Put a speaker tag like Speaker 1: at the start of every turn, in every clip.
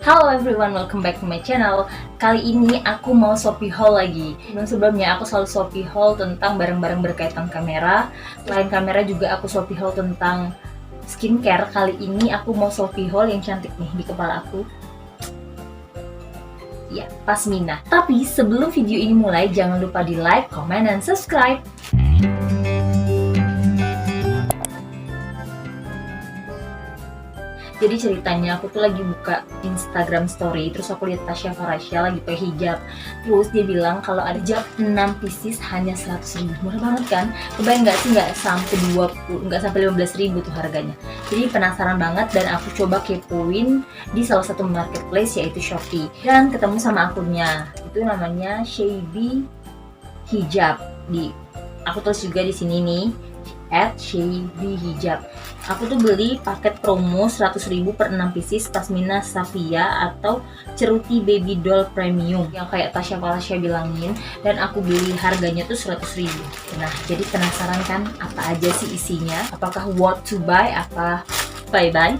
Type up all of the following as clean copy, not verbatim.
Speaker 1: Halo everyone, welcome back to my channel. Kali ini aku mau Shopee haul lagi. Sebelumnya aku selalu Shopee haul tentang barang-barang berkaitan kamera. Selain kamera juga aku Shopee haul tentang skincare. Kali ini aku mau Shopee haul yang cantik nih di kepala aku. Ya, Pasmina. Tapi sebelum video ini mulai, jangan lupa di like, comment, dan subscribe. Jadi ceritanya aku tuh lagi buka Instagram story, terus aku lihat Tasya Farasya lagi pakai hijab. Terus dia bilang kalau ada hijab 6 pieces hanya 100.000. Murah banget kan? Kebayang nggak sih, nggak sampai 15.000 tuh harganya. Jadi penasaran banget dan aku coba kepoin di salah satu marketplace yaitu Shopee. Dan ketemu sama akunnya. Itu namanya Shaybi Hijab. Aku tulis juga di sini nih @Shaybi-hijab. Aku tuh beli paket promo 100.000 per 6 pieces Pasmina Safia atau Ceruti Baby Doll Premium yang kayak Tasya Farasya bilangin, dan aku beli harganya tuh 100.000. Nah, jadi penasaran kan apa aja sih isinya? Apakah worth to buy? Apa bye-bye?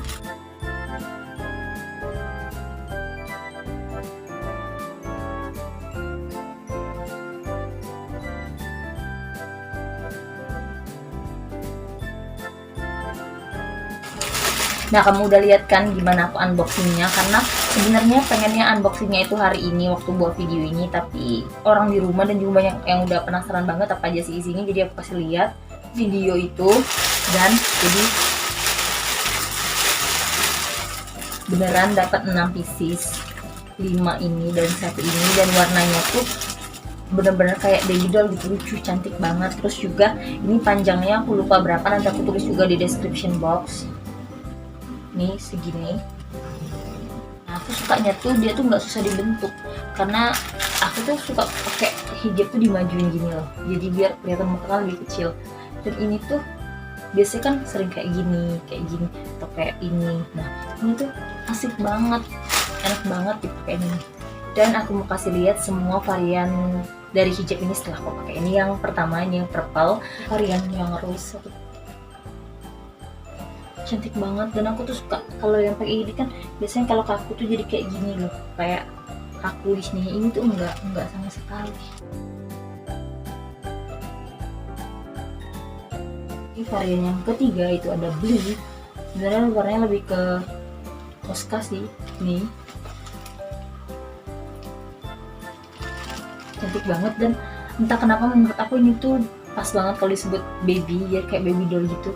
Speaker 1: Nah, kamu udah lihat kan gimana aku unboxingnya? Karena sebenarnya pengennya unboxingnya itu hari ini waktu buat video ini, tapi orang di rumah dan juga banyak yang udah penasaran banget apa aja sih isinya, jadi aku kasih lihat video itu. Dan jadi beneran dapat 6 pieces, 5 ini dan 1 ini, dan warnanya tuh bener-bener kayak baby doll gitu, lucu, cantik banget. Terus juga ini panjangnya aku lupa berapa, nanti aku tulis juga di description box. Nih segini. Nah, aku sukanya tuh dia tuh nggak susah dibentuk, karena aku tuh suka pakai hijab tuh dimajuin gini loh, jadi biar kelihatan muka lebih kecil. Dan ini tuh biasanya kan sering kayak gini atau kayak ini. Nah, ini tuh asik banget, enak banget dipakai ini. Dan aku mau kasih lihat semua varian dari hijab ini setelah aku pakai. Ini yang pertama, ini yang purple, varian yang rose, cantik banget. Dan aku tuh suka kalau yang pakai ini kan biasanya kalau kaku tuh jadi kayak gini loh, kayak kaku di sini. Ini tuh enggak sama sekali. Ini varian yang ketiga itu ada blue. Sebenarnya warnanya lebih ke Tosca sih. Nih cantik banget, dan entah kenapa menurut aku ini tuh pas banget kalau disebut baby, ya kayak baby doll gitu.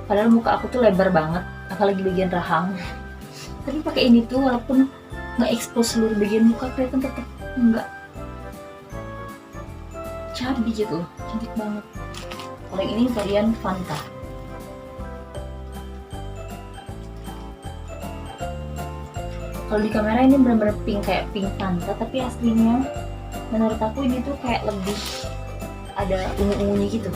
Speaker 1: Padahal muka aku tuh lebar banget, apalagi bagian rahang. Tapi pakai ini tuh walaupun nggak expose seluruh bagian muka, kelihatan tetap nggak cabi gitu, cantik banget. Kalau ini varian Fanta. Kalau di kamera ini benar-benar pink, kayak pink Fanta, tapi aslinya menurut aku ini tuh kayak lebih ada ungu-ungunya gitu.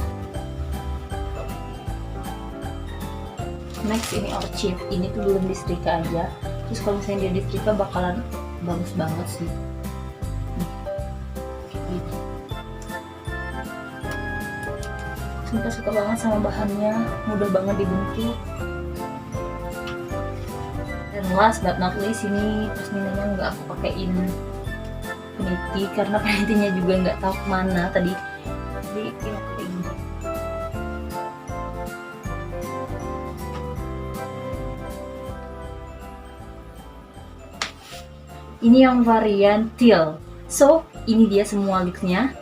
Speaker 1: Next ini Orchid, ini tuh belum disetrika aja. Terus kalau misalnya dia disetrika bakalan bagus banget sih. Gitu. Suka banget sama bahannya, mudah banget dibentuk. Dan last but not least, ini Pasminanya nggak aku pakein peniti karena penitinya juga nggak tahu kemana tadi. Jadi ini pakai ini. Ini yang varian teal. So, ini dia semua looknya.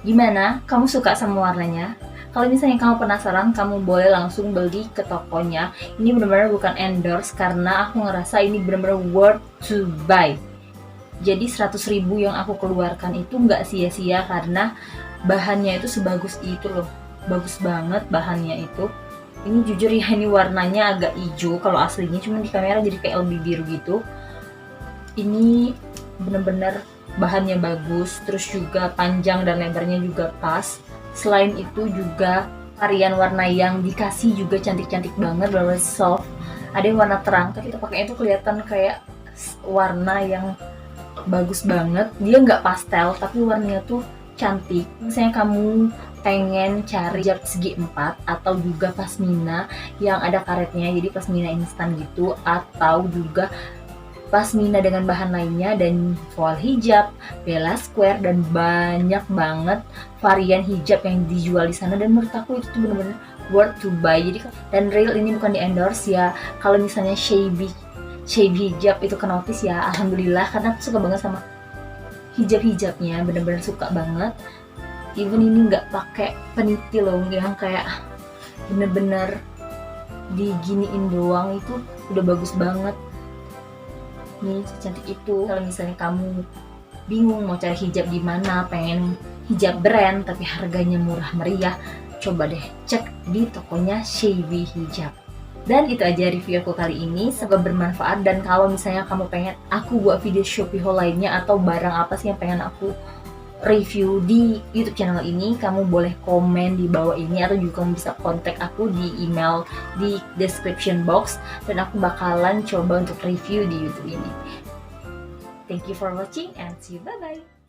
Speaker 1: Gimana? Kamu suka sama warnanya? Kalau misalnya kamu penasaran, kamu boleh langsung beli ke tokonya. Ini benar-benar bukan endorse, karena aku ngerasa ini benar-benar worth to buy. Jadi 100.000 yang aku keluarkan itu nggak sia-sia, karena bahannya itu sebagus itu loh. Bagus banget bahannya itu. Ini jujur ya, ini warnanya agak hijau kalau aslinya, cuma di kamera jadi kayak lebih biru gitu. Ini bener-bener bahannya bagus, terus juga panjang dan lebarnya juga pas. Selain itu juga varian warna yang dikasih juga cantik-cantik banget, bener-bener soft. Ada yang warna terang, tapi kita pakai itu kelihatan kayak warna yang bagus banget. Dia nggak pastel, tapi warnanya tuh cantik. Misalnya kamu pengen cari hijab segi 4 atau juga pasmina yang ada karetnya, jadi pasmina instan gitu, atau juga pasmina dengan bahan lainnya, dan voile hijab, bella square, dan banyak banget varian hijab yang dijual di sana, dan menurut aku itu tuh bener-bener worth to buy. Jadi, dan real ini bukan di endorse ya, kalau misalnya shabby hijab itu ke notice ya alhamdulillah, karena aku suka banget sama hijab-hijabnya, bener-bener suka banget. Even ini nggak pakai peniti loh, yang kayak bener-bener diginiin doang, itu udah bagus banget nih, secantik itu. Kalau misalnya kamu bingung mau cari hijab di mana, pengen hijab brand tapi harganya murah meriah, coba deh cek di tokonya Shabby Hijab. Dan itu aja review aku kali ini, semoga bermanfaat. Dan kalau misalnya kamu pengen aku buat video Shopee haul lainnya atau barang apa sih yang pengen aku review di YouTube channel ini, kamu boleh komen di bawah ini, atau juga kamu bisa kontak aku di email di description box, dan aku bakalan coba untuk review di YouTube ini. Thank you for watching and see you, bye bye.